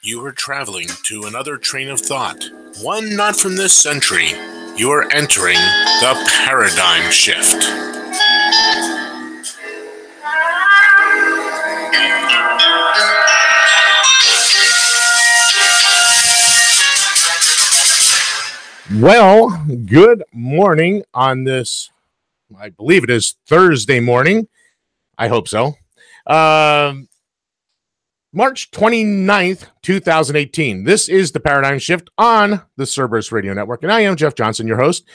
You are traveling to another train of thought, one not from this century. You are entering the paradigm shift. Well, good morning on this, I believe it is Thursday morning. I hope so. March 29th, 2018. This is the Paradigm Shift on the Cerberus Radio Network, and I am Jeff Johnson, your host.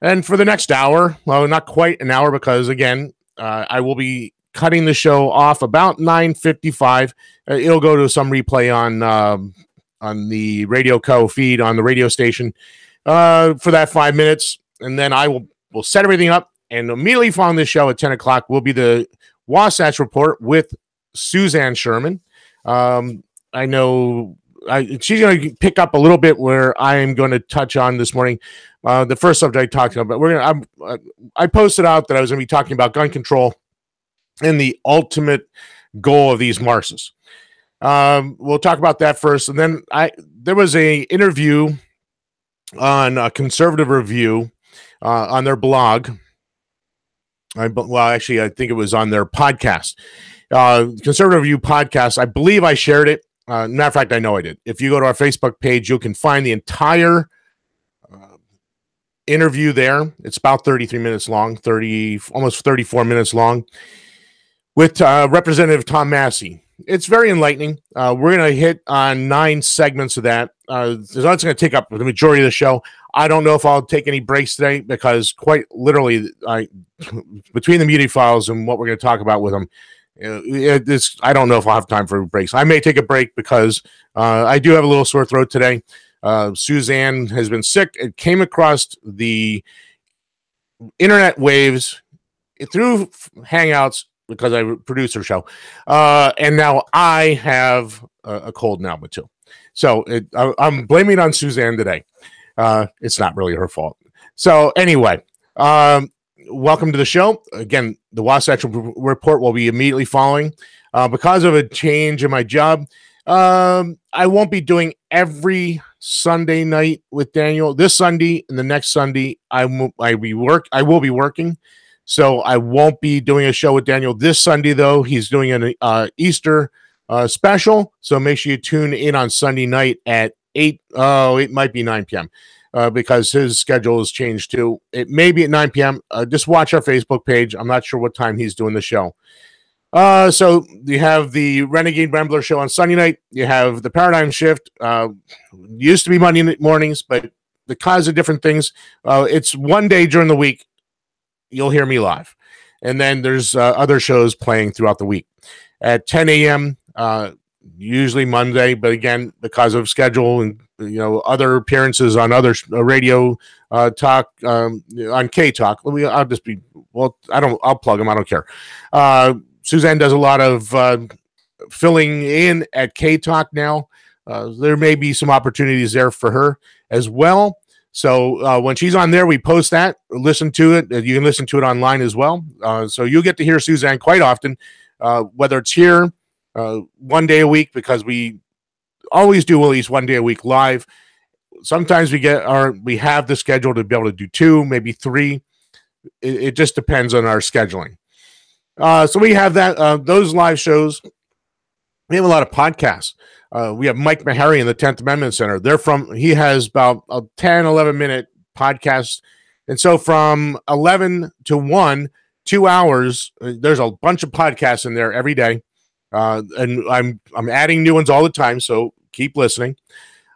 And for the next hour, well, not quite an hour, because again, I will be cutting the show off about 9:55. It'll go to some replay on the Radio Co. feed on the radio station for that 5 minutes, and then I will set everything up. And immediately following this show at 10 o'clock will be the Wasatch Report with Suzanne Sherman. I know she's going to pick up a little bit where I am going to touch on this morning. The first subject I talked about, I posted out that I was going to be talking about gun control and the ultimate goal of these Marxists. We'll talk about that first, and then there was a interview on a Conservative Review on their blog. I think it was on their podcast. Conservative Review podcast. I believe I shared it. Matter of fact, I know I did. If you go to our Facebook page, you can find the entire interview there. It's about 33 minutes long, almost 34 minutes long, with Representative Tom Massie. It's very enlightening. We're going to hit on 9 segments of that. That's going to take up the majority of the show. I don't know if I'll take any breaks today, because quite literally, between the media files and what we're going to talk about with them, I don't know if I'll have time for breaks. I may take a break because I do have a little sore throat today. Suzanne has been sick. It came across the internet waves through Hangouts because I produce her show. And now I have a cold now, but too. So I'm blaming it on Suzanne today. It's not really her fault. So anyway, welcome to the show. Again, the Wasatch Report will be immediately following. Because of a change in my job, I won't be doing every Sunday night with Daniel. This Sunday and the next Sunday, I will be working. So I won't be doing a show with Daniel this Sunday, though. He's doing an Easter special. So make sure you tune in on Sunday night at 8. Oh, it might be 9 p.m. Because his schedule has changed too. It may be at 9 p.m. Just watch our Facebook page. I'm not sure what time he's doing the show. So you have the Renegade Rambler show on Sunday night. You have the Paradigm Shift. Used to be Monday mornings, but because of different things, it's one day during the week you'll hear me live. And then there's other shows playing throughout the week. At 10 a.m., usually Monday, but again, because of schedule and other appearances on other radio talk on K Talk. I'll plug them. I don't care. Suzanne does a lot of filling in at K Talk now. There may be some opportunities there for her as well. So when she's on there, we post that. Listen to it. You can listen to it online as well. So you'll get to hear Suzanne quite often, whether it's here. 1 day a week, because we always do at least 1 day a week live. Sometimes we have the schedule to be able to do 2, maybe 3. It just depends on our scheduling. So we have that those live shows. We have a lot of podcasts. We have Mike Meharry in the 10th Amendment Center. He has about a 10, 11-minute podcast. And so from 11 to 1, 2 hours, there's a bunch of podcasts in there every day. And I'm adding new ones all the time, so keep listening.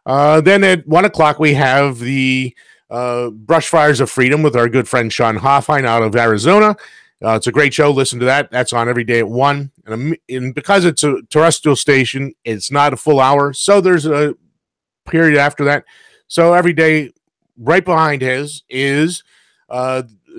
Then at 1 o'clock, we have the Brush Fires of Freedom with our good friend Sean Hoffine out of Arizona. It's a great show. Listen to that. That's on every day at 1. And because it's a terrestrial station, it's not a full hour, so there's a period after that. So every day, right behind his is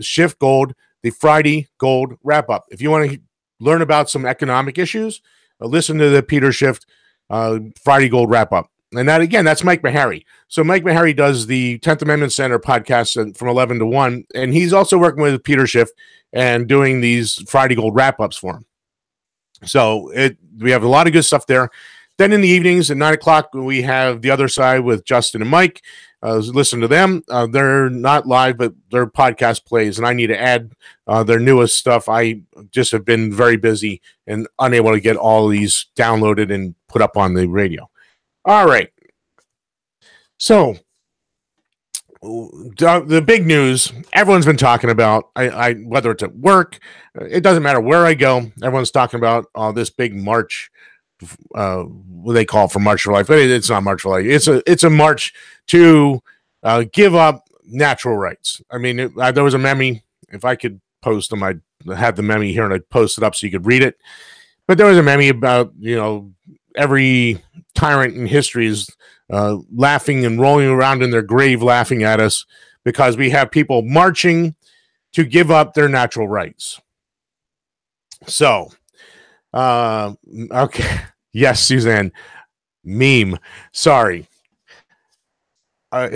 Shift Gold, the Friday Gold Wrap-Up. If you want to learn about some economic issues, listen to the Peter Schiff Friday Gold Wrap-Up. And that's Mike Meharry. So Mike Meharry does the 10th Amendment Center podcast from 11 to 1, and he's also working with Peter Schiff and doing these Friday Gold Wrap-Ups for him. So we have a lot of good stuff there. Then in the evenings at 9 o'clock, we have The Other Side with Justin and Mike. Listen to them. They're not live, but they're podcast plays, and I need to add their newest stuff. I just have been very busy and unable to get all these downloaded and put up on the radio. All right. So the big news everyone's been talking about, I whether it's at work, it doesn't matter where I go, everyone's talking about this big march. What they call it for March for Life, but it's not March for Life. It's a march to give up natural rights. I mean, there was a meme. If I could post them, I'd have the meme here and I'd post it up so you could read it. But there was a meme about, every tyrant in history is laughing and rolling around in their grave, laughing at us because we have people marching to give up their natural rights. So, okay. Yes, Suzanne. Meme. Sorry. Oh,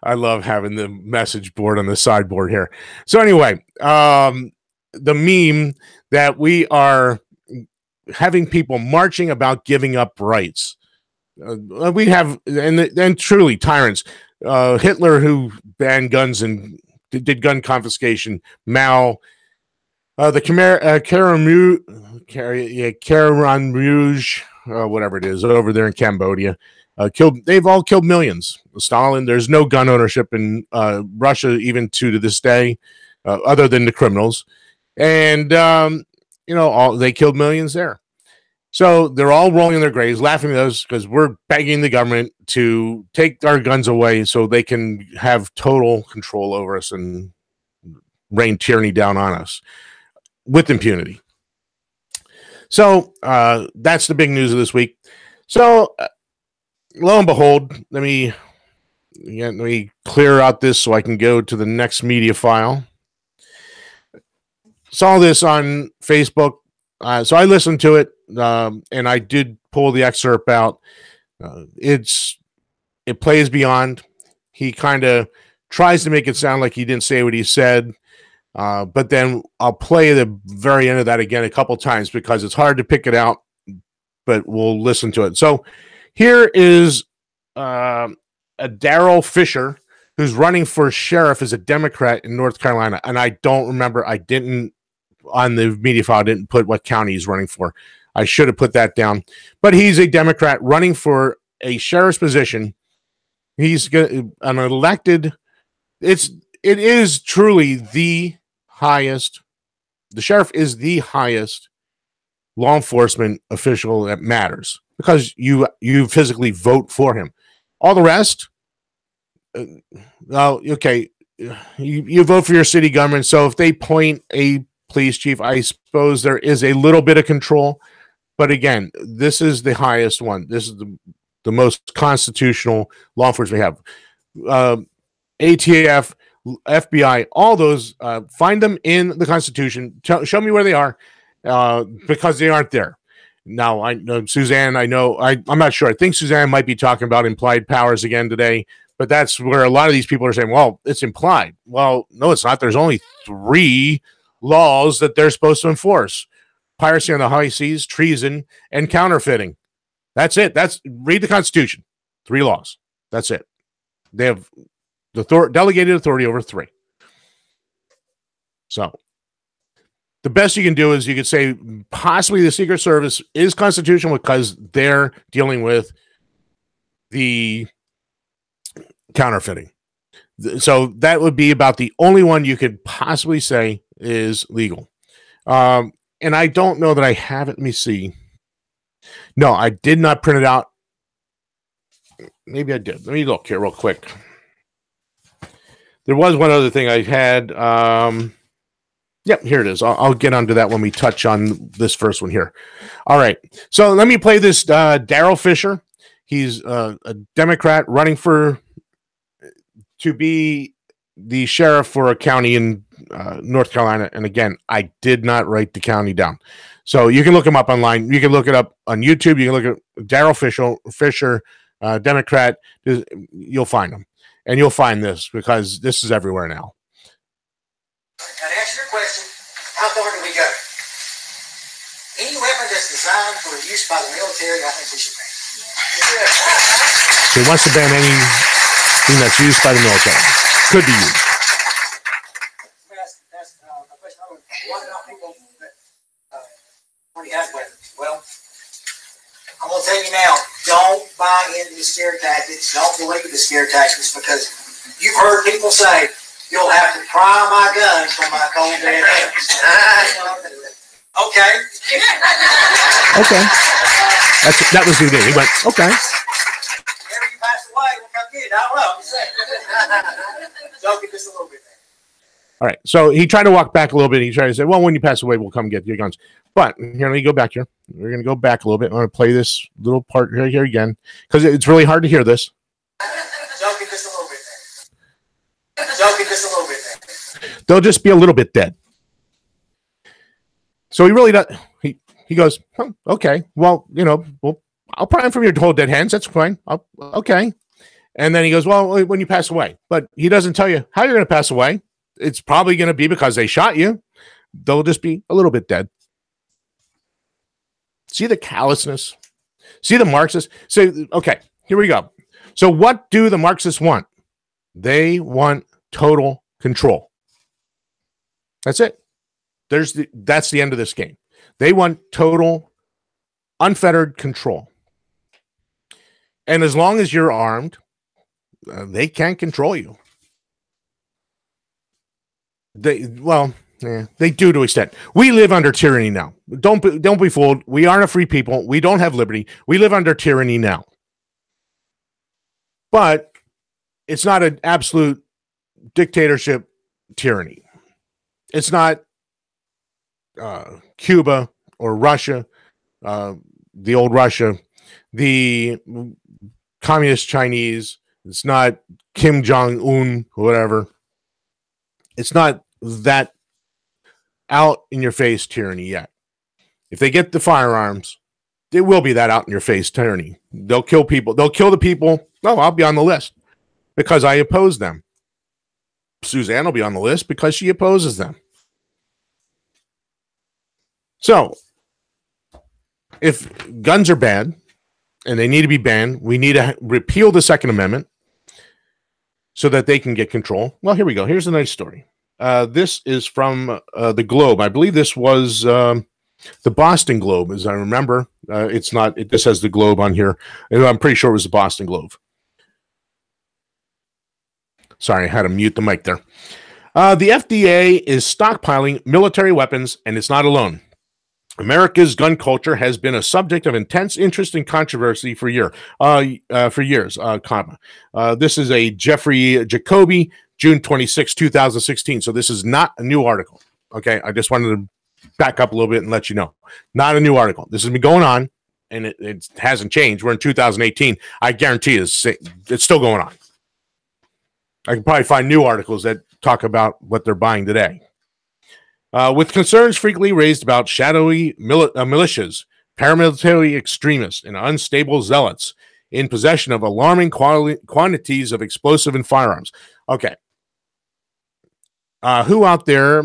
I love having the message board on the sideboard here. So anyway, the meme that we are having people marching about giving up rights. We have, and truly tyrants. Hitler, who banned guns and did gun confiscation. Mao, the Khmer Rouge, whatever it is, over there in Cambodia, they've all killed millions. Stalin, there's no gun ownership in Russia, even to this day, other than the criminals. And, they killed millions there. So they're all rolling in their graves, laughing at us because we're begging the government to take our guns away so they can have total control over us and rain tyranny down on us with impunity. So that's the big news of this week. So lo and behold, let me clear out this so I can go to the next media file. Saw this on Facebook. So I listened to it, and I did pull the excerpt out. It plays beyond. He kind of tries to make it sound like he didn't say what he said, but then I'll play the very end of that again a couple times because it's hard to pick it out, but we'll listen to it. So here is a Daryl Fisher who's running for sheriff as a Democrat in North Carolina, and I don't remember. I didn't. On the media file, I didn't put what county he's running for. I should have put that down. But he's a Democrat running for a sheriff's position. He's an elected. It is truly the highest. The sheriff is the highest law enforcement official that matters because you physically vote for him. All the rest, okay, you vote for your city government. So if they appoint a police chief, I suppose there is a little bit of control, but again, this is the highest one. This is the most constitutional law enforcement we have. ATF, FBI, all those, find them in the Constitution. Show me where they are, because they aren't there. Now, I know Suzanne, I'm not sure. I think Suzanne might be talking about implied powers again today, but that's where a lot of these people are saying, well, it's implied. Well, no, it's not. There's only 3 laws that they're supposed to enforce: piracy on the high seas, treason, and counterfeiting. That's it. Read the Constitution. 3 laws. That's it. They have the delegated authority over 3. So the best you can do is you could say possibly the Secret Service is constitutional because they're dealing with the counterfeiting. So that would be about the only one you could possibly say is legal. And I don't know that I have it. Let me see. No, I did not print it out. Maybe I did. Let me look here real quick. There was one other thing I had. Yep, here it is. I'll get onto that when we touch on this first one here. All right. So let me play this Daryl Fisher. He's a Democrat running to be the sheriff for a county in North Carolina. And again, I did not write the county down. So you can look him up online. You can look it up on YouTube. You can look at Daryl Fisher, Democrat. You'll find him. And you'll find this because this is everywhere now. Now, to answer your question, how far do we go? Any weapon that's designed for use by the military, I think we should ban. So he wants to ban anything that's used by the military. Could be used. That's a question. Why not people that already have weapons? Well, I'm going to tell you now, don't buy into the scare tactics. Don't believe the scare tactics, because you've heard people say, you'll have to pry my guns from my cold dead hands. Okay. Okay. That was the idea. He went, okay. Whenever you pass away, we'll come get it. I don't know. I'm saying. Joking just a little bit there. All right. So he tried to walk back a little bit. He tried to say, well, when you pass away, we'll come get your guns. But here, let me go back here. We're going to go back a little bit. I'm going to play this little part here again, because it's really hard to hear this. Joking just a little bit there. Joking just a little bit there. They'll just be a little bit dead. So he really does. He goes, oh, okay, well, I'll pry him from your cold dead hands. That's fine. Okay. And then he goes, well, when you pass away. But he doesn't tell you how you're going to pass away. It's probably going to be because they shot you. They'll just be a little bit dead. See the callousness? See the Marxists? So, okay, here we go. So what do the Marxists want? They want total control. That's it. That's the end of this game. They want total, unfettered control. And as long as you're armed, they can't control you. They do to an extent. We live under tyranny now. Don't be fooled. We aren't a free people. We don't have liberty. We live under tyranny now. But it's not an absolute dictatorship tyranny. It's not Cuba or Russia, the old Russia, the communist Chinese. It's not Kim Jong-un or whatever. It's not that out in your face tyranny yet. If they get the firearms, it will be that out in your face tyranny. They'll kill people. They'll kill the people. Oh, I'll be on the list because I oppose them. Suzanne will be on the list because she opposes them. So, if guns are bad and they need to be banned, we need to repeal the Second Amendment so that they can get control. Well, here we go. Here's a nice story. This is from the Globe. I believe this was the Boston Globe, as I remember. It's not. It just says the Globe on here. And I'm pretty sure it was the Boston Globe. Sorry, I had to mute the mic there. The FDA is stockpiling military weapons, and it's not alone. America's gun culture has been a subject of intense interest and controversy for years. This is a Jeffrey Jacoby, June 26, 2016. So this is not a new article. Okay, I just wanted to back up a little bit and let you know. Not a new article. This has been going on, and it hasn't changed. We're in 2018. I guarantee it's still going on. I can probably find new articles that talk about what they're buying today. With concerns frequently raised about shadowy militias, paramilitary extremists, and unstable zealots in possession of alarming quantities of explosive and firearms. Okay. Who out there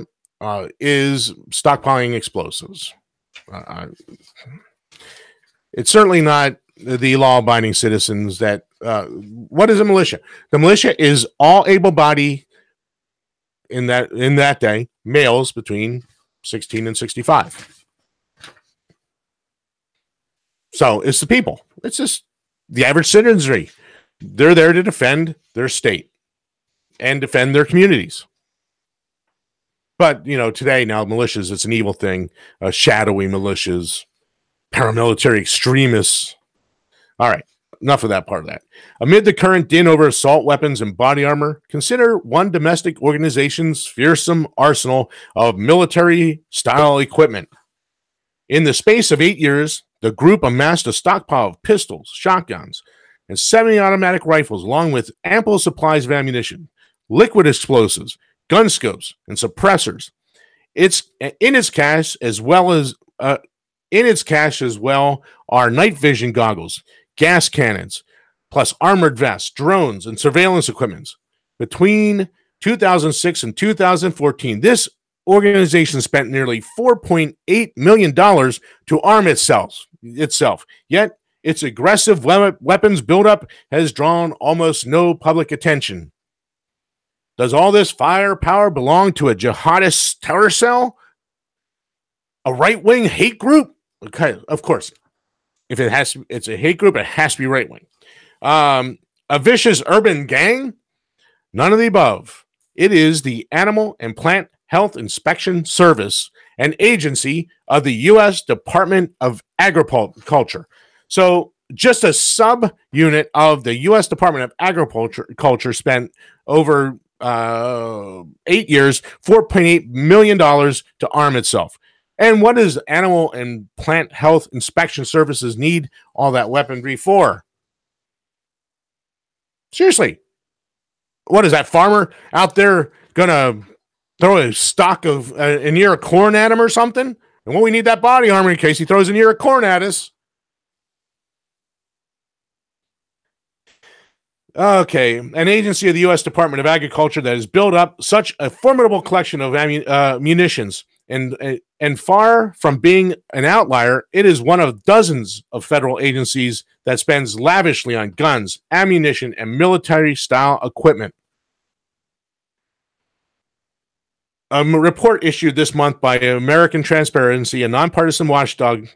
is stockpiling explosives? It's certainly not the law-abiding citizens that... what is a militia? The militia is all able-bodied in that day, males between 16 and 65. So it's the people. It's just the average citizenry. They're there to defend their state and defend their communities. But, today now militias, it's an evil thing. Shadowy militias, paramilitary extremists. All right. Enough of that part of that. Amid the current din over assault weapons and body armor, consider one domestic organization's fearsome arsenal of military-style equipment. In the space of 8 years, the group amassed a stockpile of pistols, shotguns, and semi-automatic rifles, along with ample supplies of ammunition, liquid explosives, gun scopes, and suppressors. In its cache as well are night vision goggles, gas cannons, plus armored vests, drones, and surveillance equipment. Between 2006 and 2014, this organization spent nearly $4.8 million to arm itself. Yet its aggressive weapons buildup has drawn almost no public attention. Does all this firepower belong to a jihadist terror cell? A right-wing hate group? Okay, of course. If it's a hate group, it has to be right-wing. A vicious urban gang? None of the above. It is the Animal and Plant Health Inspection Service, an agency of the U.S. Department of Agriculture. So just a sub-unit of the U.S. Department of Agriculture spent over 8 years, $4.8 million to arm itself. And what does Animal and Plant Health Inspection Services need all that weaponry for? Seriously. What is that farmer out there going to throw a stock of an ear of corn at him or something? And well, we need that body armor in case he throws an ear of corn at us. Okay, an agency of the U.S. Department of Agriculture that has built up such a formidable collection of munitions, and far from being an outlier, it is one of dozens of federal agencies that spends lavishly on guns, ammunition, and military-style equipment. A report issued this month by American Transparency, a nonpartisan watchdog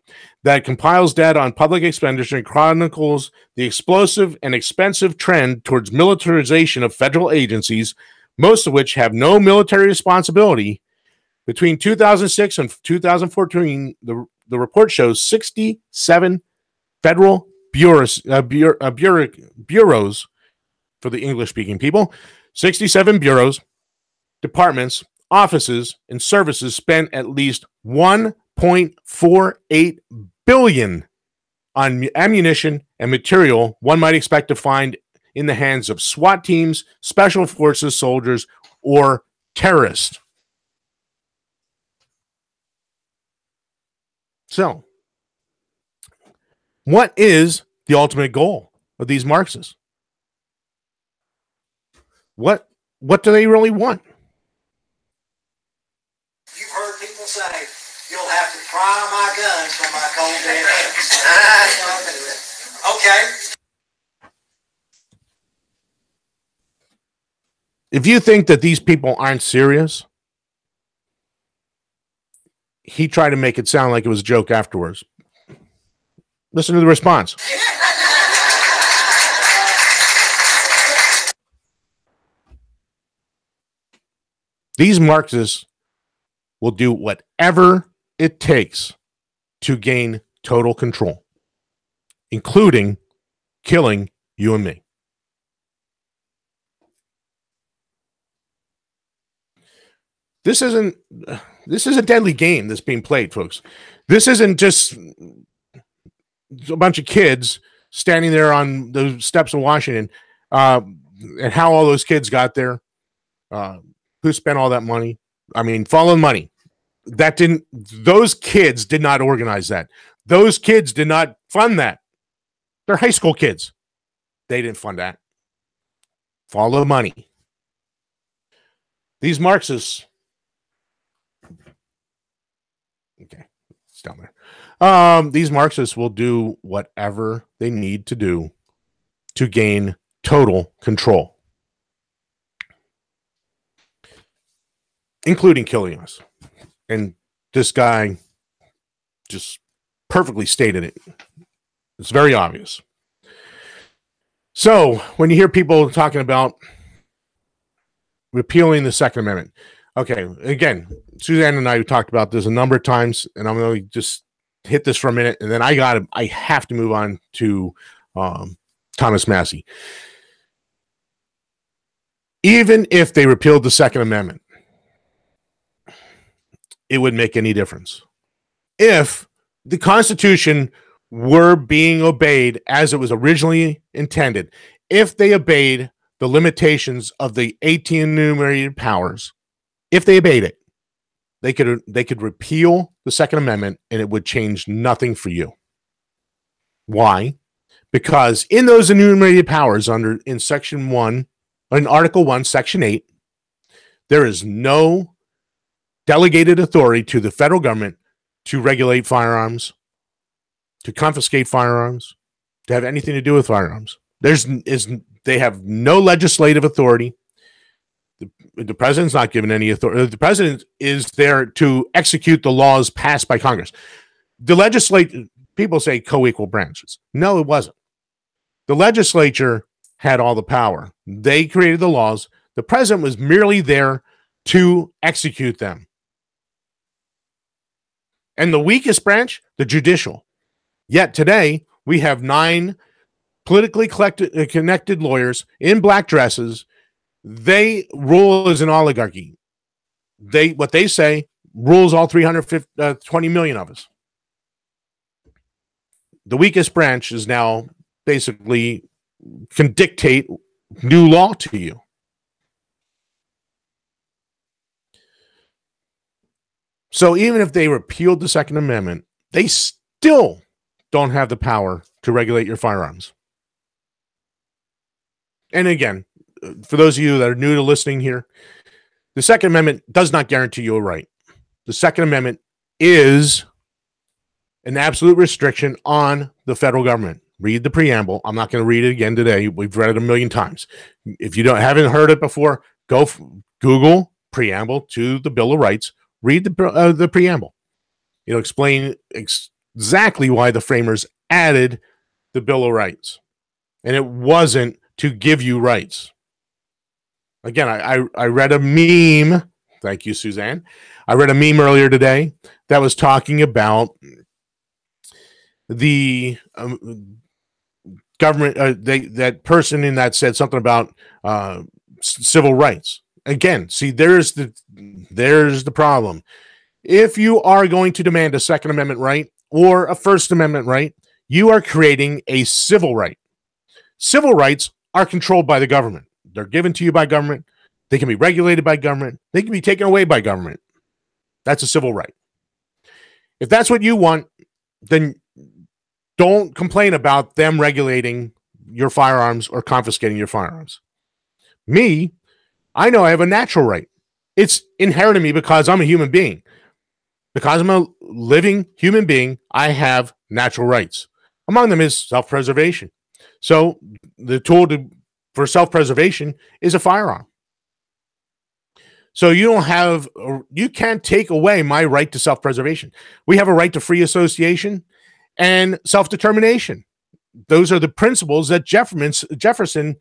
that compiles data on public expenditure and chronicles the explosive and expensive trend towards militarization of federal agencies, most of which have no military responsibility. Between 2006 and 2014, the report shows 67 federal bureaus for the English-speaking people, 67 bureaus, departments, offices, and services spent at least $1.48 billion on ammunition and material one might expect to find in the hands of SWAT teams, special forces soldiers, or terrorists. So, what is the ultimate goal of these Marxists? What do they really want? You've heard people say, you'll have to pry my guns from my cold dead hands. Okay. If you think that these people aren't serious, he tried to make it sound like it was a joke afterwards. Listen to the response. These Marxists will do whatever it takes to gain total control, including killing you and me. This is a deadly game that's being played, folks. This isn't just a bunch of kids standing there on the steps of Washington, and how all those kids got there, who spent all that money. I mean, follow money. Those kids did not organize that. Those kids did not fund that. They're high school kids. They didn't fund that. Follow money. These Marxists, okay, it's down there. These Marxists will do whatever they need to do to gain total control, including killing us. And this guy just perfectly stated it. It's very obvious. So when you hear people talking about repealing the Second Amendment, okay, again, Suzanne and I talked about this a number of times, and I'm going to just hit this for a minute, and then I have to move on to Thomas Massie. Even if they repealed the Second Amendment, it would make any difference. If the Constitution were being obeyed as it was originally intended, if they obeyed the limitations of the 18 enumerated powers, if they obeyed it, they could repeal the Second Amendment and it would change nothing for you. Why? Because in those enumerated powers in Section 1, in Article 1, Section 8, there is no delegated authority to the federal government to regulate firearms, to confiscate firearms, to have anything to do with firearms. They have no legislative authority. The president's not given any authority. The president is there to execute the laws passed by Congress. The legislature, people say co-equal branches. No, it wasn't. The legislature had all the power. They created the laws. The president was merely there to execute them. And the weakest branch, the judicial. Yet today, we have 9 politically connected lawyers in black dresses. They rule as an oligarchy. What they say rules all 320 million of us. The weakest branch is now basically can dictate new law to you. So even if they repealed the Second Amendment, they still don't have the power to regulate your firearms. And again, for those of you that are new to listening here, the Second Amendment does not guarantee you a right. The Second Amendment is an absolute restriction on the federal government. Read the preamble. I'm not going to read it again today. We've read it a million times. If you haven't heard it before, go Google preamble to the Bill of Rights. Read the preamble. It'll explain exactly why the framers added the Bill of Rights. And it wasn't to give you rights. Again, I read a meme. Thank you, Suzanne. I read a meme earlier today that was talking about the government, that person in that said something about civil rights. Again, see, there's the problem. If you are going to demand a Second Amendment right or a First Amendment right, you are creating a civil right. Civil rights are controlled by the government. They're given to you by government. They can be regulated by government. They can be taken away by government. That's a civil right. If that's what you want, then don't complain about them regulating your firearms or confiscating your firearms. Me, I know I have a natural right. It's inherent in me because I'm a human being. Because I'm a living human being, I have natural rights. Among them is self-preservation. So the tool for self-preservation is a firearm. So you can't take away my right to self-preservation. We have a right to free association and self-determination. Those are the principles that Jefferson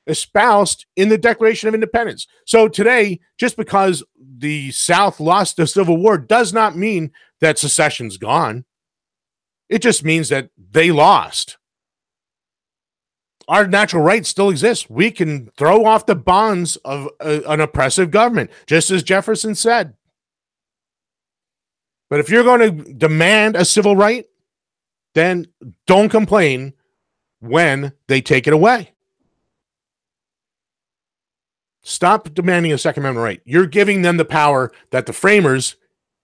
espoused in the Declaration of Independence. So today, just because the South lost the Civil War does not mean that secession's gone. It just means that they lost. Our natural rights still exist. We can throw off the bonds of an oppressive government, just as Jefferson said. But if you're going to demand a civil right, then don't complain when they take it away. Stop demanding a Second Amendment right. You're giving them the power that the framers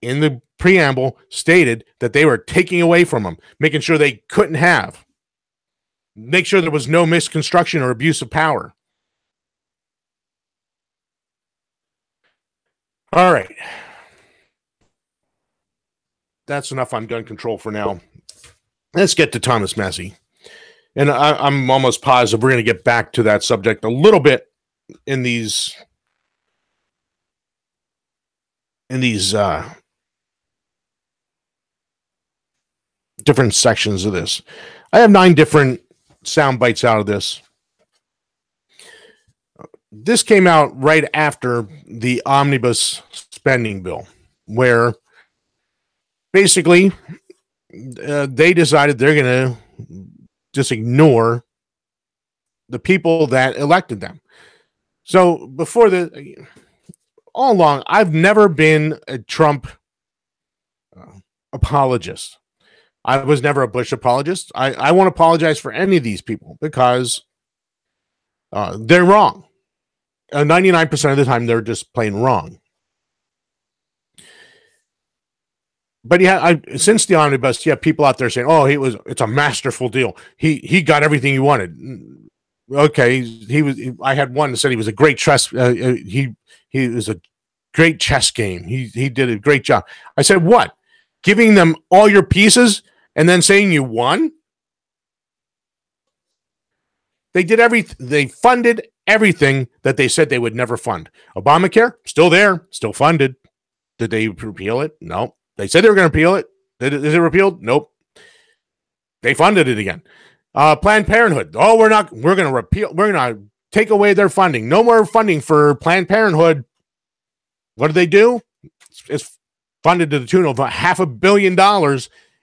in the preamble stated that they were taking away from them, making sure they couldn't have. Make sure there was no misconstruction or abuse of power. All right. That's enough on gun control for now. Let's get to Thomas Massie. And I'm almost positive we're going to get back to that subject a little bit in these different sections of this. I have 9 different sound bites out of this. This came out right after the omnibus spending bill, where basically they decided they're going to just ignore the people that elected them. So all along, I've never been a Trump apologist. I was never a Bush apologist. I won't apologize for any of these people because they're wrong. 99% of the time, they're just plain wrong. But since the omnibus, you have people out there saying, "Oh, it's a masterful deal. He got everything he wanted." Okay, I had one that said he was a great he was a great chess game. He did a great job. I said, what? Giving them all your pieces and then saying you won? They did everything. They funded everything that they said they would never fund. Obamacare, still there, still funded. Did they repeal it? No. They said they were going to repeal it. Is it repealed? Nope. They funded it again. Planned Parenthood. Oh, we're going to repeal. We're going to take away their funding. No more funding for Planned Parenthood. What did they do? It's funded to the tune of $500 million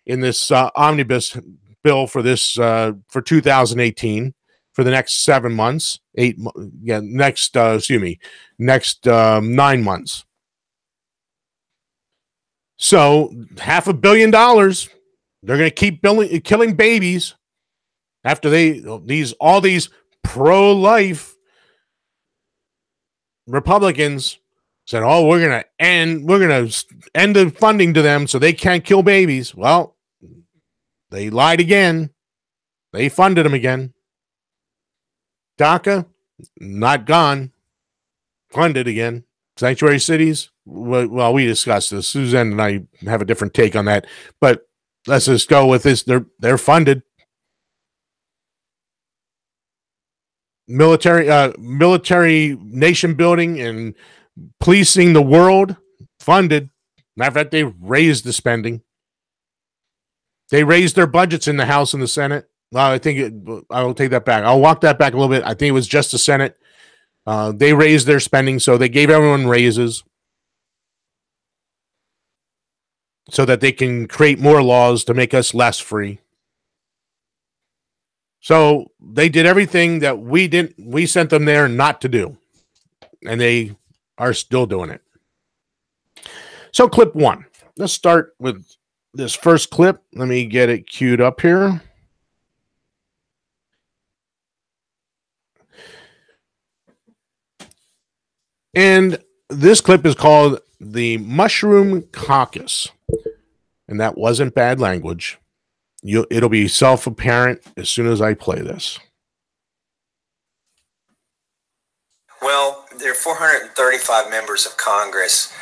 in this omnibus bill for this for 2018 for the next 7 months, next 9 months. So $500 million, they're going to keep killing babies after all these pro-life Republicans said, "Oh, we're going to end the funding to them so they can't kill babies." Well, they lied again. They funded them again. DACA, not gone. Funded again. Sanctuary cities, well, we discussed this. Suzanne and I have a different take on that, but let's just go with this. They're funded. Military nation building and policing the world, funded. Matter of fact, they raised the spending. They raised their budgets in the House and the Senate. Well, I will take that back. I'll walk that back a little bit. I think it was just the Senate. They raised their spending, so they gave everyone raises so that they can create more laws to make us less free. So they did everything that we sent them there not to do, and they are still doing it. So clip one. Let's start with this first clip. Let me get it queued up here. And this clip is called the Mushroom Caucus. And that wasn't bad language. It'll be self-apparent as soon as I play this. Well, there are 435 members of Congress.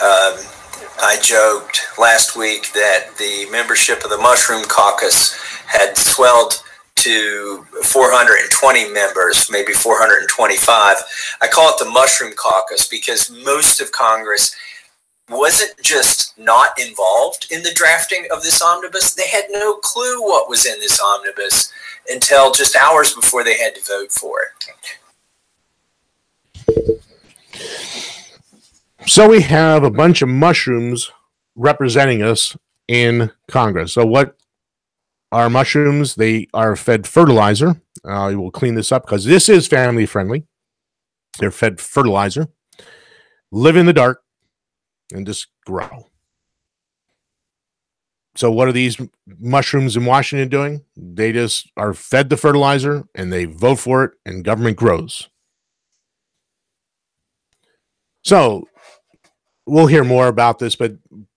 I joked last week that the membership of the Mushroom Caucus had swelled to 420 members, maybe 425. I call it the Mushroom Caucus because most of Congress wasn't just not involved in the drafting of this omnibus. They had no clue what was in this omnibus until just hours before they had to vote for it. So we have a bunch of mushrooms representing us in Congress. So what are mushrooms? They are fed fertilizer. We will clean this up because this is family friendly. They're fed fertilizer, live in the dark, and just grow. So what are these mushrooms in Washington doing? They just are fed the fertilizer and they vote for it and government grows. So we'll hear more about this, but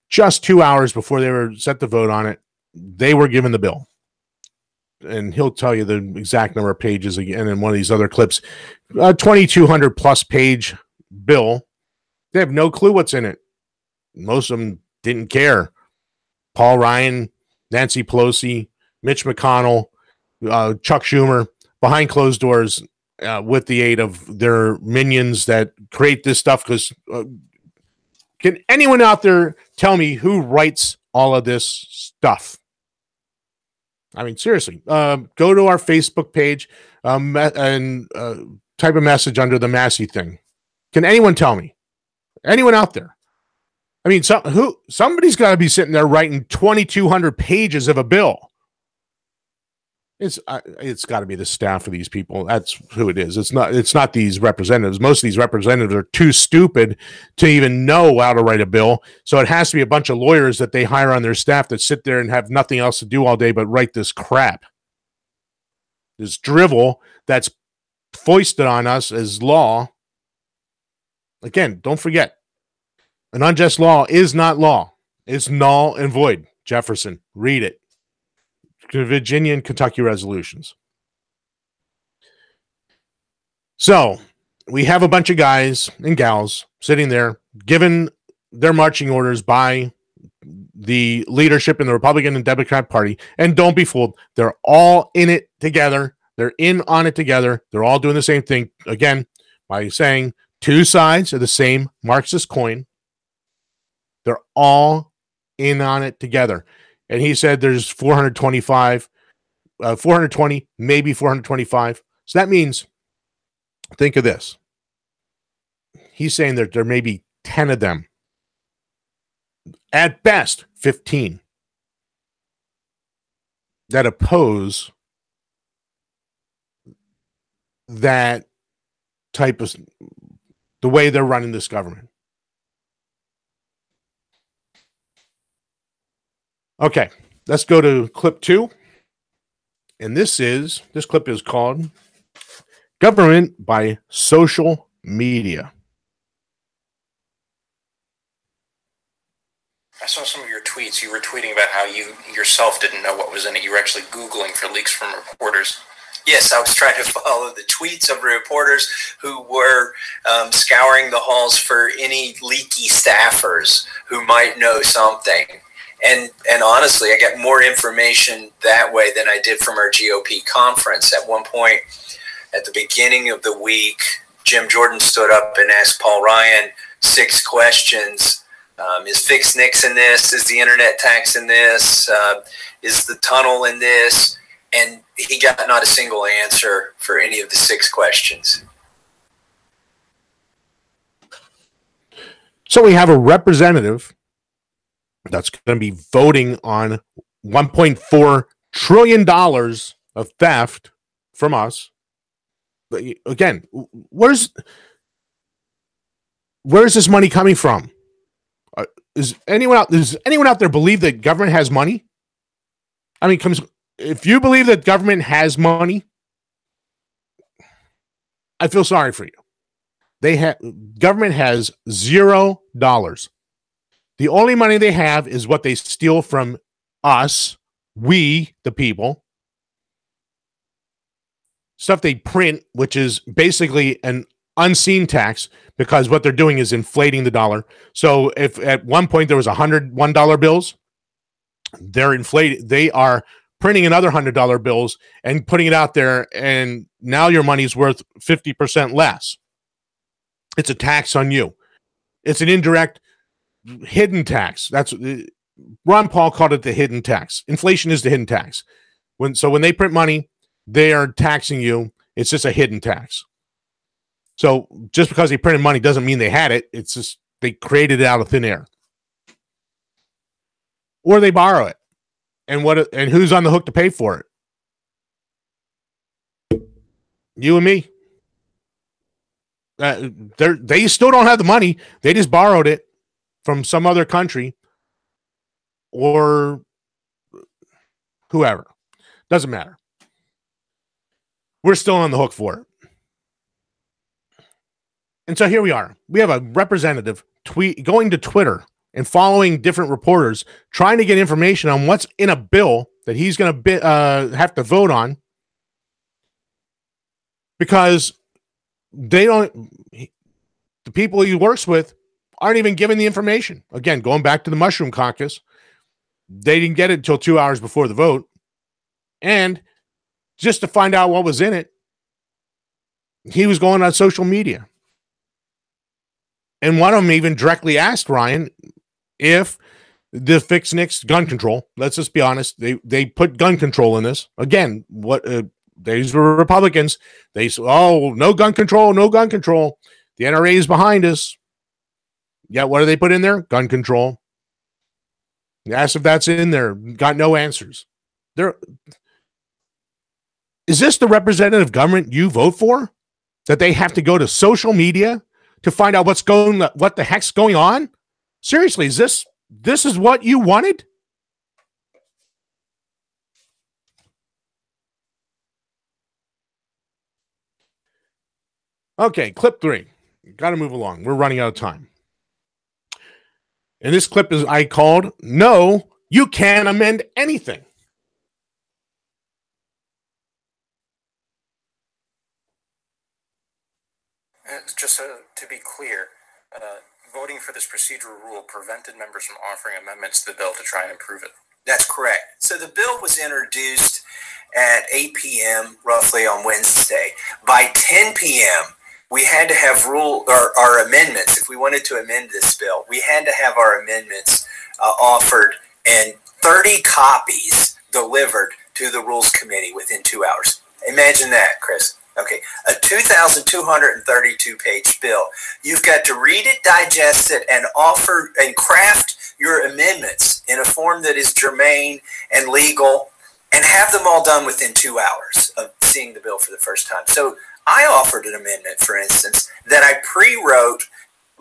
just 2 hours before they were set to vote on it, they were given the bill. And he'll tell you the exact number of pages again in one of these other clips. 2,200 plus page bill. They have no clue what's in it. Most of them didn't care. Paul Ryan, Nancy Pelosi, Mitch McConnell, Chuck Schumer, behind closed doors with the aid of their minions that create this stuff. Because can anyone out there tell me who writes all of this stuff? I mean, seriously, go to our Facebook page and type a message under the Massie thing. Can anyone tell me? Anyone out there? I mean, somebody's got to be sitting there writing 2,200 pages of a bill. It's got to be the staff of these people. That's who it is. It's not these representatives. Most of these representatives are too stupid to even know how to write a bill. So it has to be a bunch of lawyers that they hire on their staff that sit there and have nothing else to do all day but write this crap. This drivel that's foisted on us as law. Again, don't forget, an unjust law is not law. It's null and void. Jefferson, read it. Virginia and Kentucky resolutions. So we have a bunch of guys and gals sitting there, given their marching orders by the leadership in the Republican and Democrat Party. And don't be fooled. They're all in it together. They're in on it together. They're all doing the same thing. Again, by saying two sides of the same Marxist coin. They're all in on it together. And he said there's 425, 420, maybe 425. So that means, think of this. He's saying that there may be 10 of them. At best, 15 that oppose that type of the way they're running this government. Okay, let's go to clip 2. And this clip is called Government by Social Media. I saw some of your tweets. You were tweeting about how you yourself didn't know what was in it. You were actually Googling for leaks from reporters. Yes, I was trying to follow the tweets of reporters who were scouring the halls for any leaky staffers who might know something. And honestly, I got more information that way than I did from our GOP conference. At one point, at the beginning of the week, Jim Jordan stood up and asked Paul Ryan 6 questions. Is Fix Nix in this? Is the internet tax in this? Is the tunnel in this? And he got not a single answer for any of the 6 questions. So we have a representative that's going to be voting on $1.4 trillion of theft from us. But again, where's this money coming from? Does anyone out there believe that government has money? I mean, if you believe that government has money, I feel sorry for you. Government has $0. The only money they have is what they steal from us, we, the people. Stuff they print, which is basically an unseen tax, because what they're doing is inflating the dollar. So if at one point there was $101 bills, they are printing another $100 bills and putting it out there, and now your money's worth 50% less. It's a tax on you. It's an indirect hidden tax. That's Ron Paul called it the hidden tax. Inflation is the hidden tax. When they print money, they are taxing you. It's just a hidden tax. So just because they printed money doesn't mean they had it. It's just they created it out of thin air. Or they borrow it. And who's on the hook to pay for it? You and me. They still don't have the money. They just borrowed it from some other country or whoever. Doesn't matter. We're still on the hook for it. And so here we are. We have a representative going to Twitter and following different reporters, trying to get information on what's in a bill that he's going to have to vote on, because the people he works with aren't even given the information. Again, going back to the Mushroom Caucus, they didn't get it until 2 hours before the vote. And just to find out what was in it, he was going on social media. And one of them even directly asked Ryan if the Fix Nix gun control, let's just be honest, they put gun control in this. Again, these were Republicans. They said, oh, no gun control, no gun control. The NRA is behind us. Yeah, what do they put in there? Gun control. Asked if that's in there. Got no answers. Is this the representative government you vote for? That they have to go to social media to find out what the heck's going on? Seriously, is this is what you wanted? Okay, clip 3. Got to move along. We're running out of time. And this clip I called, No, You Can't Amend Anything. Just to be clear, voting for this procedural rule prevented members from offering amendments to the bill to try and improve it. That's correct. So the bill was introduced at 8 p.m. roughly on Wednesday. By 10 p.m., we had to have our amendments. If we wanted to amend this bill, we had to have our amendments offered and 30 copies delivered to the Rules Committee within 2 hours. Imagine that, Chris. Okay, a 2,232-page bill. You've got to read it, digest it, and offer and craft your amendments in a form that is germane and legal, and have them all done within 2 hours of seeing the bill for the first time. So I offered an amendment, for instance, that I pre-wrote,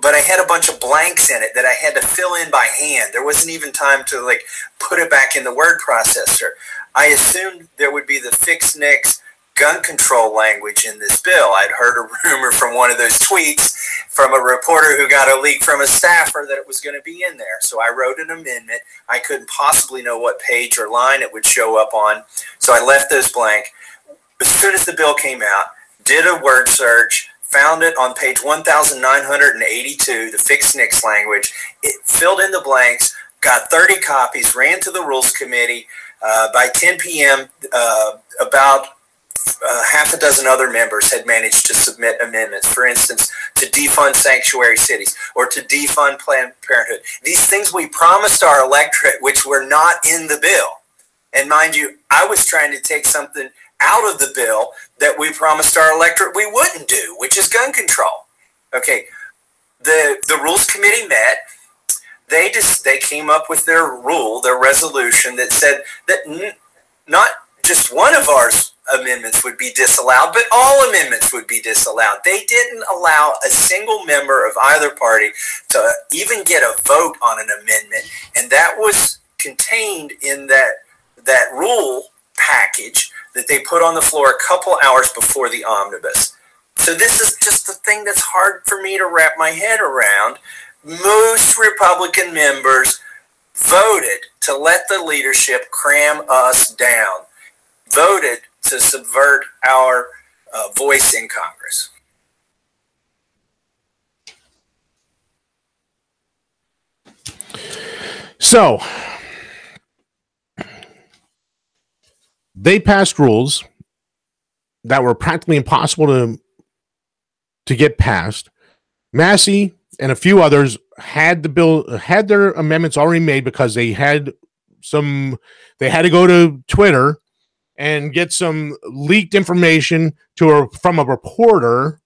but I had a bunch of blanks in it that I had to fill in by hand. There wasn't even time to put it back in the word processor. I assumed there would be the fixed nicks gun control language in this bill. I'd heard a rumor from one of those tweets from a reporter who got a leak from a staffer that it was going to be in there. So I wrote an amendment. I couldn't possibly know what page or line it would show up on, so I left those blank. As soon as the bill came out, did a word search, found it on page 1982, the fixed nicks language. It filled in the blanks, got 30 copies, ran to the Rules Committee. By 10 p.m., about half a dozen other members had managed to submit amendments, for instance, to defund sanctuary cities or to defund Planned Parenthood. These things we promised our electorate, which were not in the bill. And mind you, I was trying to take something out of the bill that we promised our electorate we wouldn't do, which is gun control. Okay, the Rules Committee met. They came up with their resolution that said that not just one of our amendments would be disallowed, but all amendments would be disallowed. They didn't allow a single member of either party to even get a vote on an amendment, and that was contained in that rule package that they put on the floor a couple hours before the omnibus. So this is just the thing that's hard for me to wrap my head around. Most Republican members voted to let the leadership cram us down, voted to subvert our voice in Congress. So they passed rules that were practically impossible to get passed. Massie and a few others had their amendments already made because they had to go to Twitter and get some leaked information from a reporter,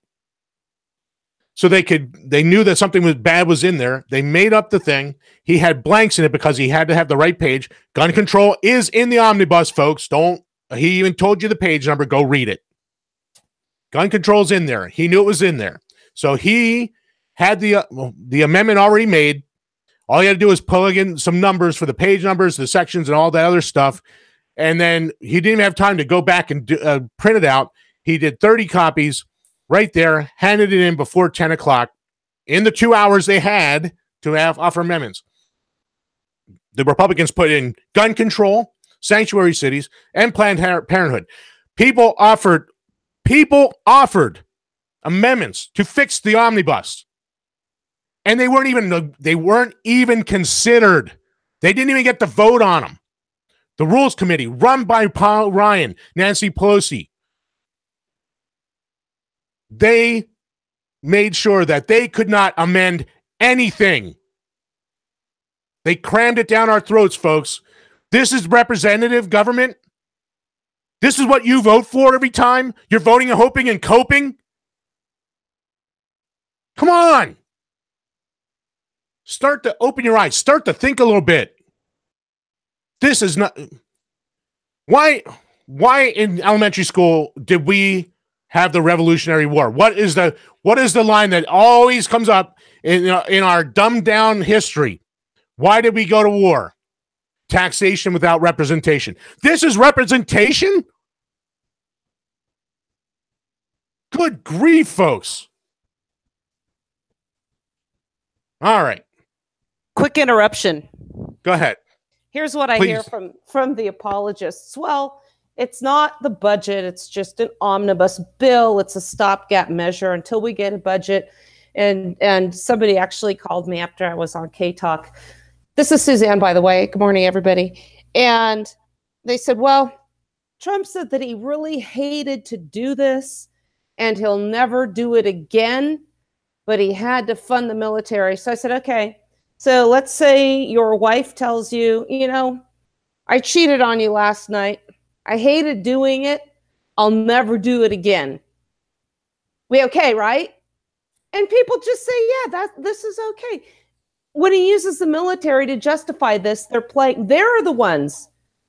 so they knew that something bad was in there. They made up the thing. He had blanks in it because he had to have the right page. Gun control is in the omnibus, folks. He even told you the page number. Go read it. Gun control's in there. He knew it was in there. So he had the amendment already made. All he had to do was plug in some numbers for the page numbers, the sections, and all that other stuff. And then he didn't even have time to go back and print it out. He did 30 copies right there, handed it in before 10 o'clock in the 2 hours they had to offer amendments. The Republicans put in gun control, sanctuary cities, and Planned Parenthood. People offered amendments to fix the omnibus. And they weren't even considered. They didn't even get to vote on them. The Rules Committee, run by Paul Ryan, Nancy Pelosi, they made sure that they could not amend anything. They crammed it down our throats, folks. This is representative government. This is what you vote for every time. You're voting and hoping and coping. Come on. Start to open your eyes. Start to think a little bit. This is not... Why in elementary school did we have the Revolutionary War? What is the line that always comes up in our dumbed down history? Why did we go to war? Taxation without representation. This is representation? Good grief, folks. All right. Quick interruption. Go ahead. Here's what I hear from the apologists. Well, it's not the budget. It's just an omnibus bill. It's a stopgap measure until we get a budget. And somebody actually called me after I was on K Talk. This is Suzanne, by the way. Good morning, everybody. And they said, well, Trump said that he really hated to do this and he'll never do it again, but he had to fund the military. So I said, okay, so let's say your wife tells you, you know, I cheated on you last night. I hated doing it. I'll never do it again. We okay, right? And people just say, yeah, this is okay. When he uses the military to justify this, they're the ones.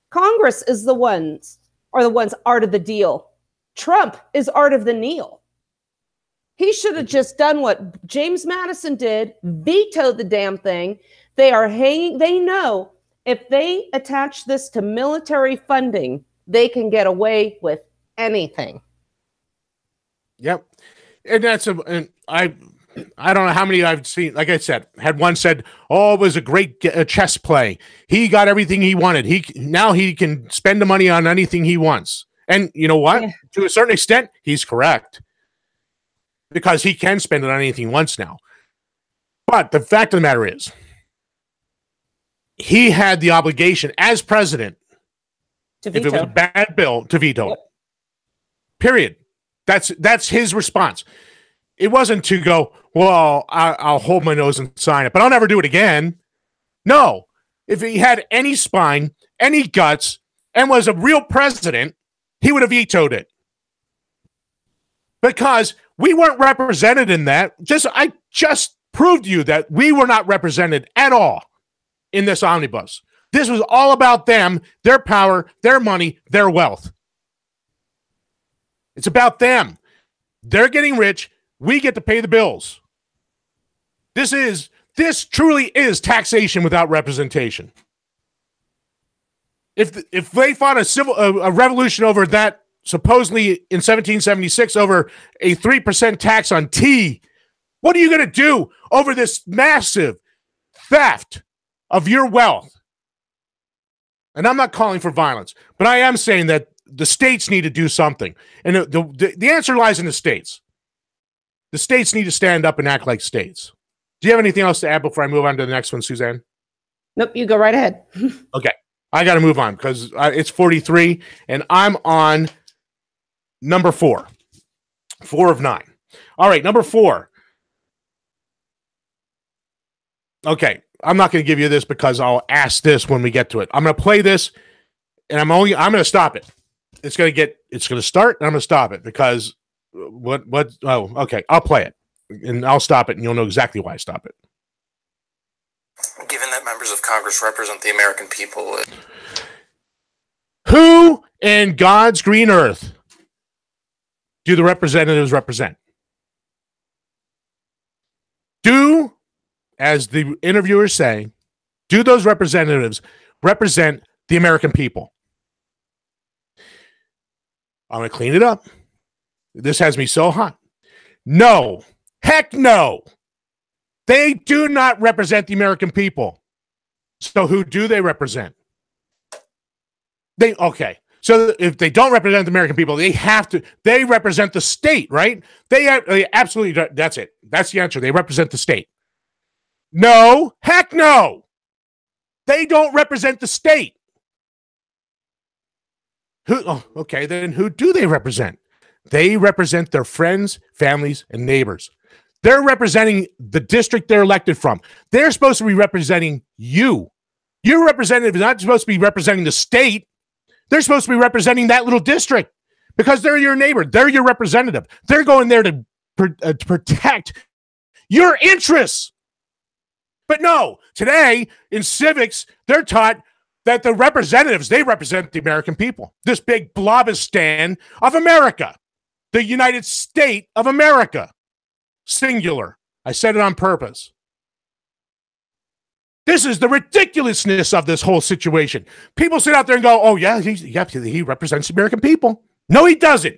Congress is the ones, are the ones art of the deal. Trump is art of the kneel. He should have just done what James Madison did, vetoed the damn thing. They know if they attach this to military funding, they can get away with anything. Yep. And I don't know how many I've seen. Like I said, had one said, oh, it was a great chess play. He got everything he wanted. Now he can spend the money on anything he wants. And you know what? Yeah. To a certain extent, he's correct. Because he can spend it on anything he wants now. But the fact of the matter is, he had the obligation as president, if it was a bad bill, to veto it. Period. That's his response. It wasn't to go, well, I'll hold my nose and sign it, but I'll never do it again. No. If he had any spine, any guts, and was a real president, he would have vetoed it. Because we weren't represented in that. I just proved to you that we were not represented at all in this omnibus. This was all about them, their power, their money, their wealth. It's about them. They're getting rich. We get to pay the bills. This truly is taxation without representation. If they fought a revolution over that, supposedly in 1776, over a 3% tax on tea, what are you going to do over this massive theft of your wealth? And I'm not calling for violence, but I am saying that the states need to do something. And the answer lies in the states. The states need to stand up and act like states. Do you have anything else to add before I move on to the next one, Suzanne? Nope, you go right ahead. Okay. I got to move on because it's 43, and I'm on number 4. 4 of 9. All right, number 4. Okay, I'm not going to give you this because I'll ask this when we get to it. I'm going to play this, and I'm going to stop it. It's going to start, and I'm going to stop it because okay, I'll play it, and I'll stop it, and you'll know exactly why I stop it. Given that members of Congress represent the American people, who in God's green earth do the representatives represent? Do, as the interviewers say, do those representatives represent the American people? I'm going to clean it up. This has me so hot. No. Heck no. They do not represent the American people. So who do they represent? Okay. So if they don't represent the American people, they represent the state, right? They absolutely, that's it. That's the answer. They represent the state. No, heck no. They don't represent the state. Okay, then who do they represent? They represent their friends, families, and neighbors. They're representing the district they're elected from. They're supposed to be representing you. Your representative is not supposed to be representing the state. They're supposed to be representing that little district because they're your neighbor. They're your representative. They're going there to protect your interests. But no, today in civics, they're taught that the representatives, they represent the American people. This big blobistan of America. The United States of America. Singular. I said it on purpose. This is the ridiculousness of this whole situation. People sit out there and go, oh, yeah, he represents the American people. No, he doesn't.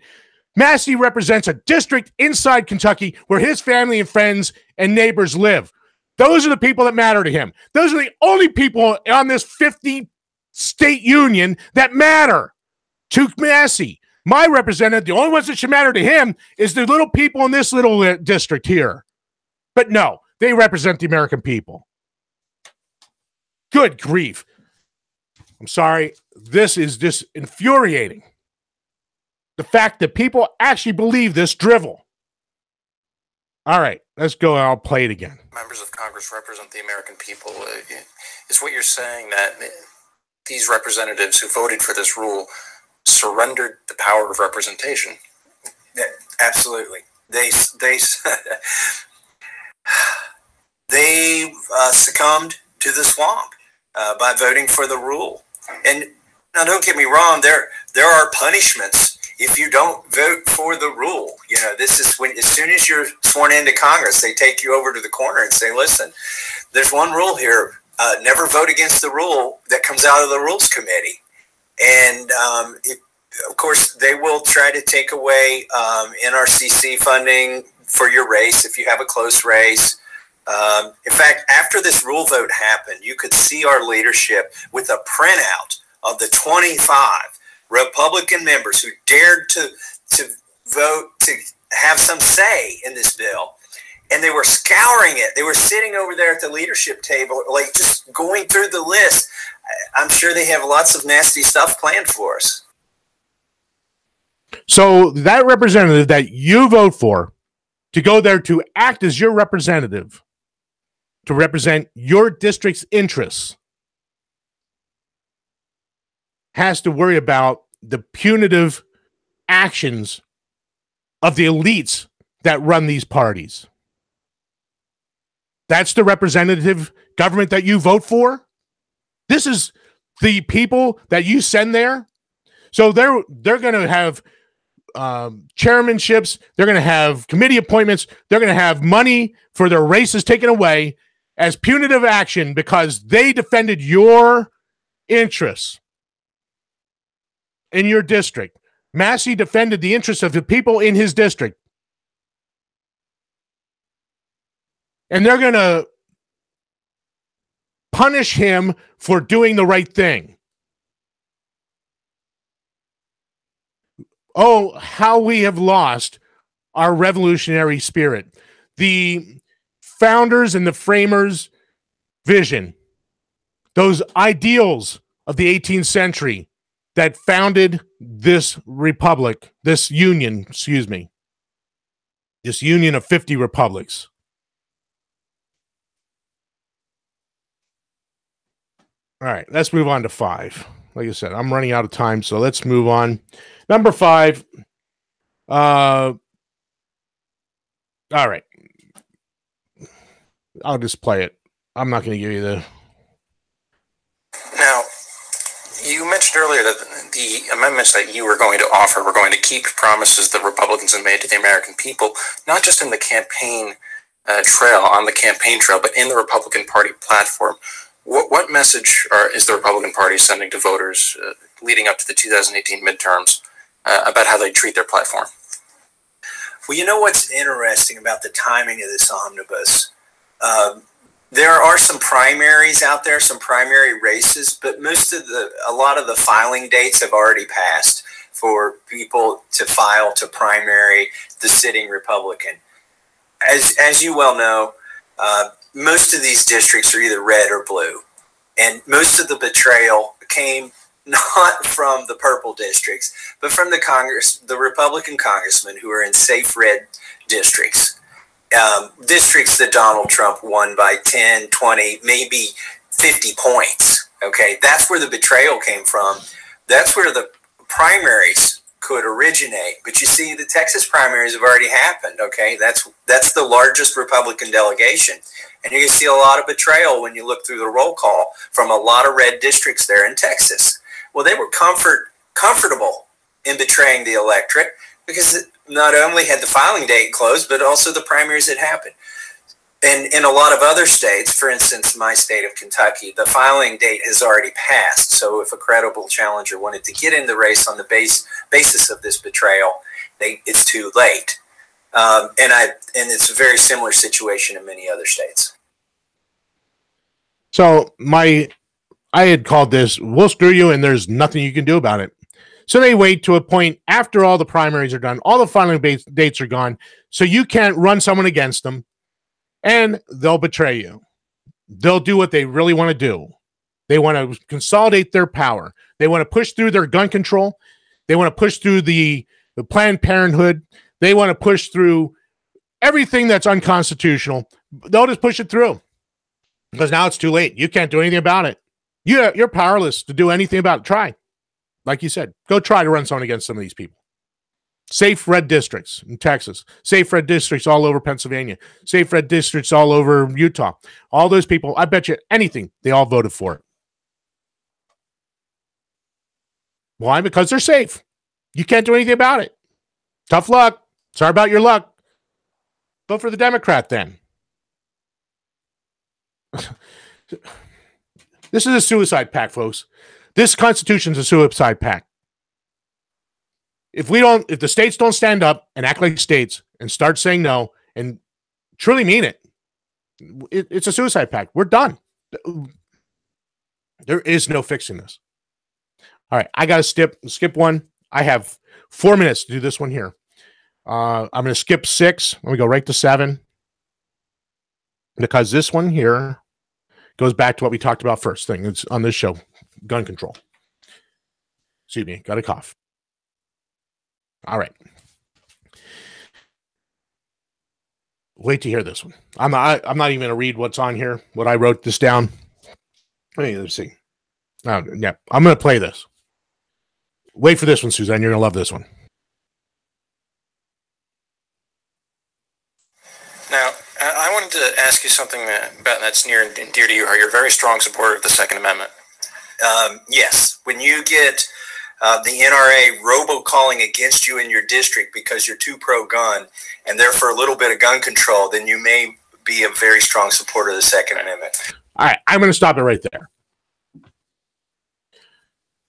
Massie represents a district inside Kentucky where his family and friends and neighbors live. Those are the people that matter to him. Those are the only people on this 50-state union that matter to Massie. My representative, the only ones that should matter to him is the little people in this little district here. But no, they represent the American people. Good grief. I'm sorry. This is just infuriating. The fact that people actually believe this drivel. All right, let's go. I'll play it again. Members of Congress represent the American people. Is what you're saying that these representatives who voted for this rule surrendered the power of representation? Yeah, absolutely. They succumbed to the swamp by voting for the rule. And now, don't get me wrong. There are punishments if you don't vote for the rule. You know, this is when, as soon as you're sworn into Congress, they take you over to the corner and say, listen, there's one rule here. Never vote against the rule that comes out of the Rules Committee. And of course, they will try to take away NRCC funding for your race if you have a close race. In fact, after this rule vote happened, you could see our leadership with a printout of the 25 Republican members who dared to vote to have some say in this bill. And they were scouring it. They were sitting over there at the leadership table, like just going through the list. I'm sure they have lots of nasty stuff planned for us. So that representative that you vote for to go there to act as your representative, to represent your district's interests, has to worry about the punitive actions of the elites that run these parties. That's the representative government that you vote for. This is the people that you send there. So they're going to have chairmanships. They're going to have committee appointments. They're going to have money for their races taken away as punitive action because they defended your interests in your district. Massie defended the interests of the people in his district. And they're going to punish him for doing the right thing. Oh, how we have lost our revolutionary spirit. The founders and the framers' vision, those ideals of the 18th century that founded this republic, this union of 50 republics. All right, let's move on to 5. Like I said, I'm running out of time, so let's move on. Number 5. All right. I'll just play it. I'm not going to give you the... Now, you mentioned earlier that the amendments that you were going to offer were going to keep promises that Republicans have made to the American people, not just in the campaign trail, but in the Republican Party platform. What message is the Republican Party sending to voters leading up to the 2018 midterms about how they treat their platform? Well, you know what's interesting about the timing of this omnibus? There are some primaries out there, some primary races, but a lot of the filing dates have already passed for people to file to primary the sitting Republican. As you well know, most of these districts are either red or blue. And most of the betrayal came not from the purple districts, but from the Republican congressmen who are in safe red districts. Districts that Donald Trump won by 10, 20, maybe 50 points. Okay, that's where the betrayal came from. That's where the primaries could originate. But you see, the Texas primaries have already happened. Okay, that's the largest Republican delegation. And you can see a lot of betrayal when you look through the roll call from a lot of red districts there in Texas. Well, they were comfortable in betraying the electorate because not only had the filing date closed, but also the primaries had happened. And in a lot of other states, for instance, my state of Kentucky, the filing date has already passed. So if a credible challenger wanted to get in the race on the basis of this betrayal, it's too late. And it's a very similar situation in many other states. So I had called this, we'll screw you and there's nothing you can do about it. So they wait to a point after all the primaries are done, all the filing dates are gone, so you can't run someone against them. and they'll betray you. They'll do what they really want to do. They want to consolidate their power. They want to push through their gun control. They want to push through the Planned Parenthood. They want to push through everything that's unconstitutional. They'll just push it through because now it's too late. You can't do anything about it. You're powerless to do anything about it. Try. Like you said, go try to run someone against some of these people. Safe red districts in Texas. Safe red districts all over Pennsylvania. Safe red districts all over Utah. All those people, I bet you anything, they all voted for it. Why? Because they're safe. You can't do anything about it. Tough luck. Sorry about your luck. Vote for the Democrat then. This is a suicide pact, folks. This Constitution is a suicide pact. If the states don't stand up and act like states and start saying no and truly mean it, it's a suicide pact. We're done. There is no fixing this. All right, I got to skip one. I have 4 minutes to do this one here. I'm going to skip 6. Let me go right to 7 because this one here goes back to what we talked about first thing. It's on this show, gun control. Excuse me, got a cough. All right. Wait to hear this one. I'm not even going to read what's on here. What I wrote this down. Let's see. Yeah, I'm going to play this. Wait for this one, Suzanne. You're going to love this one. Now, I wanted to ask you something about that's near and dear to you. You're a very strong supporter of the Second Amendment. Yes. When you get the NRA robocalling against you in your district because you're too pro-gun and therefore a little bit of gun control, then you may be a very strong supporter of the Second Amendment. All right, I'm going to stop it right there.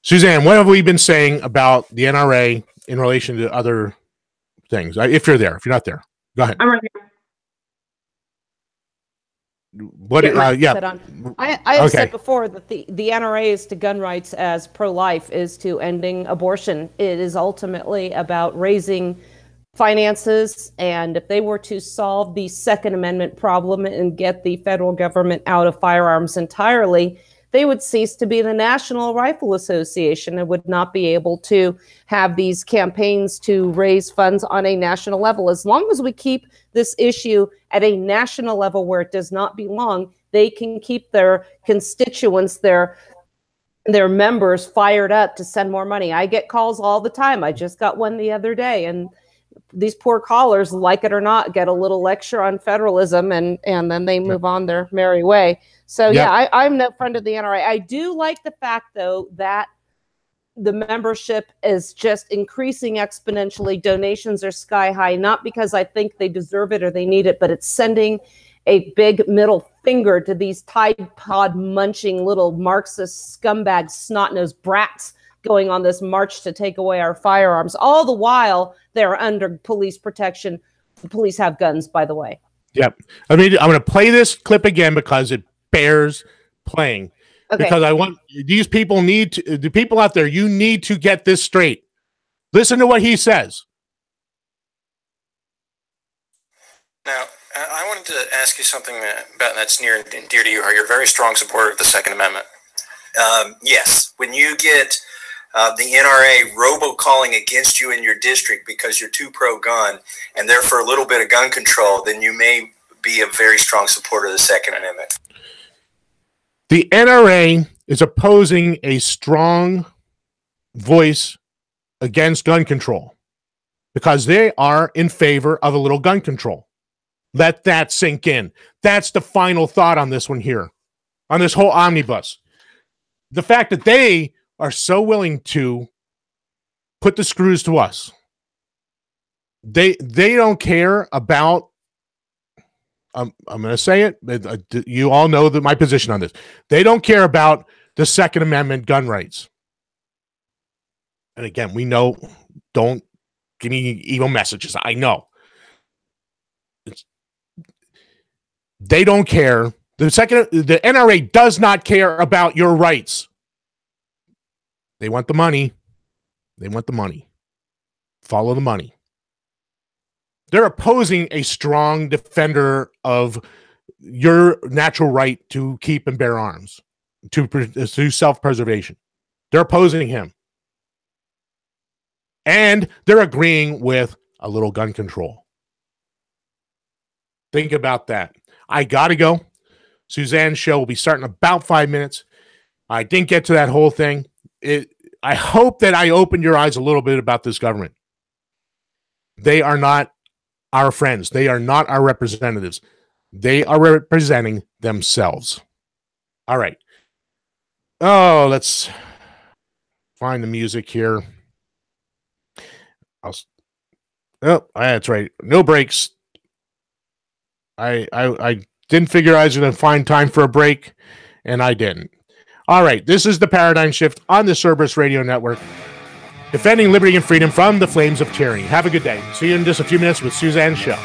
Suzanne, what have we been saying about the NRA in relation to other things? If you're there, if you're not there, go ahead. I'm right here. What? Yeah. I have said before that the NRA is to gun rights as pro-life is to ending abortion. It is ultimately about raising finances, and if they were to solve the Second Amendment problem and get the federal government out of firearms entirely, they would cease to be the National Rifle Association and would not be able to have these campaigns to raise funds on a national level. As long as we keep this issue at a national level where it does not belong, they can keep their constituents, their members fired up to send more money. I get calls all the time. I just got one the other day, and these poor callers, like it or not, get a little lecture on federalism, and then they move on their merry way. So, I'm no friend of the NRA. I do like the fact, though, that the membership is just increasing exponentially. Donations are sky high, not because I think they deserve it or they need it, but it's sending a big middle finger to these Tide Pod munching little Marxist scumbag snot-nosed brats going on this march to take away our firearms. All the while, they're under police protection. The police have guns, by the way. Yep. I mean, I'm going to play this clip again because it bears playing. Okay. Because I want these people the people out there, you need to get this straight. Listen to what he says. Now, I wanted to ask you something about that's near and dear to you. You're a very strong supporter of the Second Amendment. Yes. When you get the NRA robocalling against you in your district because you're too pro-gun and therefore a little bit of gun control, then you may be a very strong supporter of the Second Amendment. The NRA is opposing a strong voice against gun control because they are in favor of a little gun control. Let that sink in. That's the final thought on this one here, on this whole omnibus. The fact that they are so willing to put the screws to us. They don't care about, I'm going to say it, you all know that my position on this. They don't care about the Second Amendment gun rights. And again, we know, don't give me evil messages. I know. They don't care. The NRA does not care about your rights. They want the money. They want the money. Follow the money. They're opposing a strong defender of your natural right to keep and bear arms, to self-preservation. They're opposing him. And they're agreeing with a little gun control. Think about that. I got to go. Suzanne's show will be starting in about 5 minutes. I didn't get to that whole thing. I hope that I opened your eyes a little bit about this government. They are not our friends. They are not our representatives. They are representing themselves. All right. Oh, let's find the music here. Oh, that's right. No breaks. I didn't figure I was going to find time for a break, and I didn't. All right. This is the Paradigm Shift on the Cerberus Radio Network, defending liberty and freedom from the flames of tyranny. Have a good day. See you in just a few minutes with Suzanne's show.